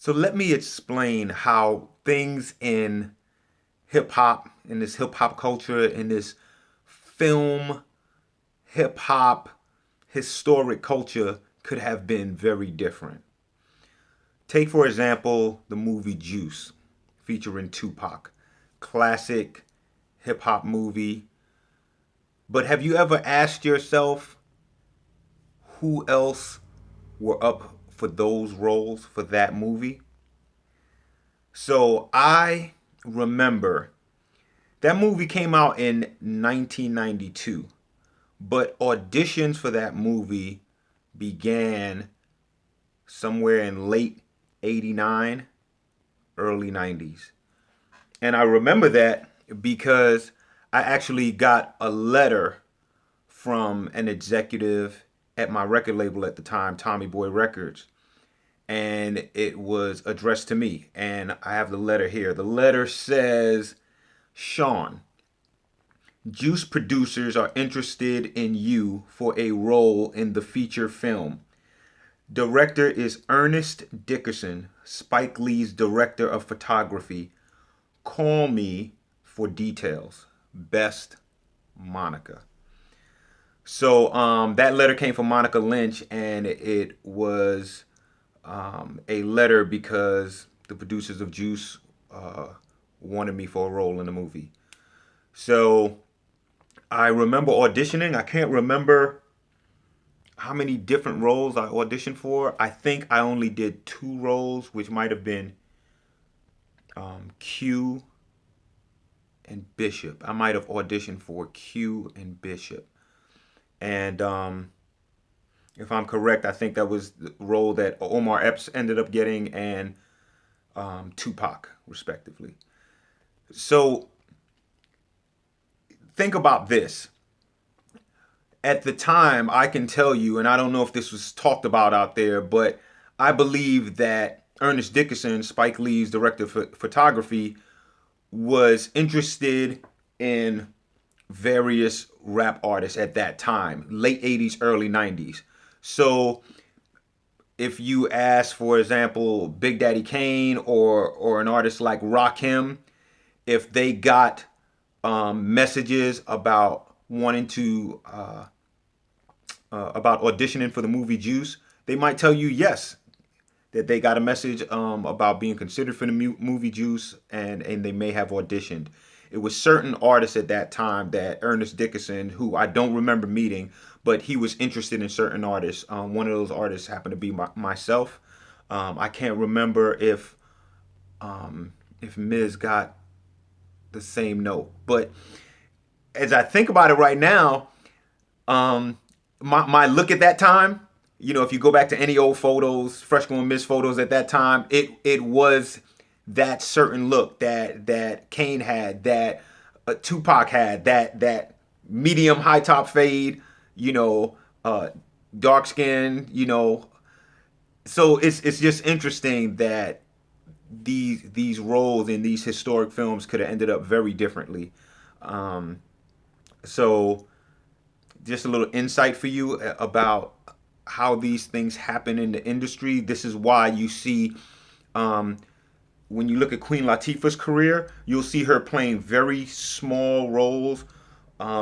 So let me explain how things in hip hop, in this hip hop culture, in this film, hip hop, historic culture could have been very different. Take, for example, the movie Juice featuring Tupac. Classic hip hop movie. But have you ever asked yourself who else were up for those roles for that movie? So I remember that movie came out in 1992, but auditions for that movie began somewhere in late 89, early 90s. And I remember that because I actually got a letter from an executive at my record label at the time, Tommy Boy Records, and it was addressed to me. And I have the letter here. The letter says, Shawn, Juice producers are interested in you for a role in the feature film. Director is Ernest Dickerson, Spike Lee's director of photography. Call me for details. Best, Monica. So that letter came from Monica Lynch, and it was a letter because the producers of Juice wanted me for a role in the movie. So I remember auditioning. I can't remember how many different roles I auditioned for. I think I only did two roles, which might have been Q and Bishop. I might have auditioned for Q and Bishop. And if I'm correct, I think that was the role that Omar Epps ended up getting and Tupac, respectively. So think about this. At the time, I can tell you, and I don't know if this was talked about out there, but I believe that Ernest Dickerson, Spike Lee's director of photography, was interested in various rap artists at that time, late 80s, early 90s. So if you ask, for example, Big Daddy Kane or an artist like Rakim, if they got messages about wanting to about auditioning for the movie Juice, they might tell you yes, that they got a message about being considered for the movie Juice, and they may have auditioned. It was certain artists at that time that Ernest Dickerson, who I don't remember meeting, but he was interested in certain artists. One of those artists happened to be myself. I can't remember if Miz got the same note, but as I think about it right now, my look at that time, if you go back to any old photos, Freshco and Miz photos at that time, it was that certain look that Kane had, that Tupac had, that medium high top fade, dark skin. So it's just interesting that these roles in these historic films could have ended up very differently. So just a little insight for you about how these things happen in the industry. This is why you see, when you look at Queen Latifah's career, you'll see her playing very small roles,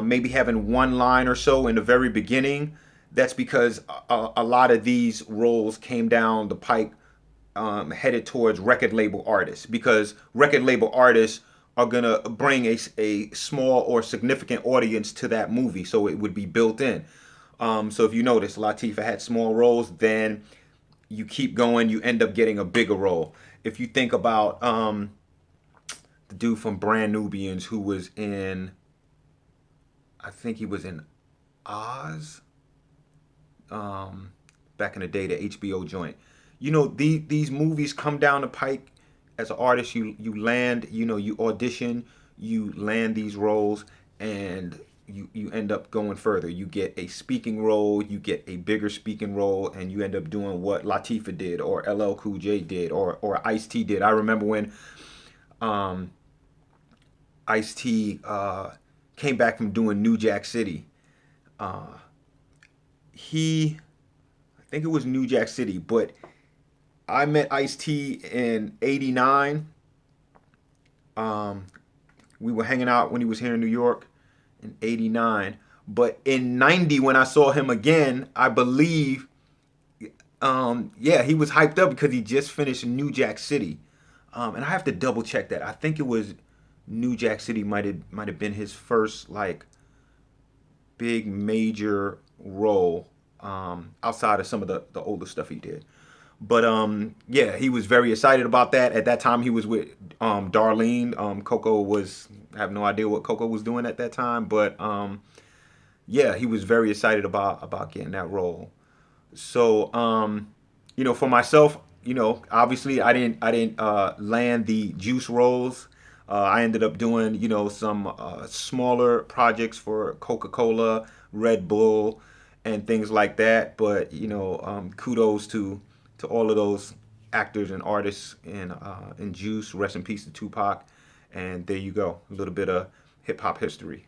maybe having one line or so in the very beginning. That's because a lot of these roles came down the pike, headed towards record label artists, because record label artists are gonna bring a small or significant audience to that movie, so it would be built in. So if you notice, Latifah had small roles, then you keep going, you end up getting a bigger role. If you think about the dude from Brand Nubians who was in, I think he was in Oz, back in the day, the HBO joint. These movies come down the pike. As an artist, you land, you audition, you land these roles, and you end up going further. You get a speaking role, you get a bigger speaking role, and you end up doing what Latifah did, or LL Cool J did, or Ice-T did. I remember when Ice-T came back from doing New Jack City. I think it was New Jack City, but I met Ice-T in '89. Um, we were hanging out when he was here in New York in '89. But in '90, when I saw him again, I believe, yeah, he was hyped up because he just finished New Jack City. And I have to double check that. I think it was New Jack City might have been his first like big major role, outside of some of the older stuff he did. But yeah, he was very excited about that. At that time, he was with Darlene. Coco was, I have no idea what Coco was doing at that time, but yeah, he was very excited about getting that role. So for myself, obviously I didn't land the Juice roles. I ended up doing some smaller projects for Coca Cola, Red Bull, and things like that. But kudos to all of those actors and artists in Juice. Rest in peace to Tupac. And there you go, a little bit of hip hop history.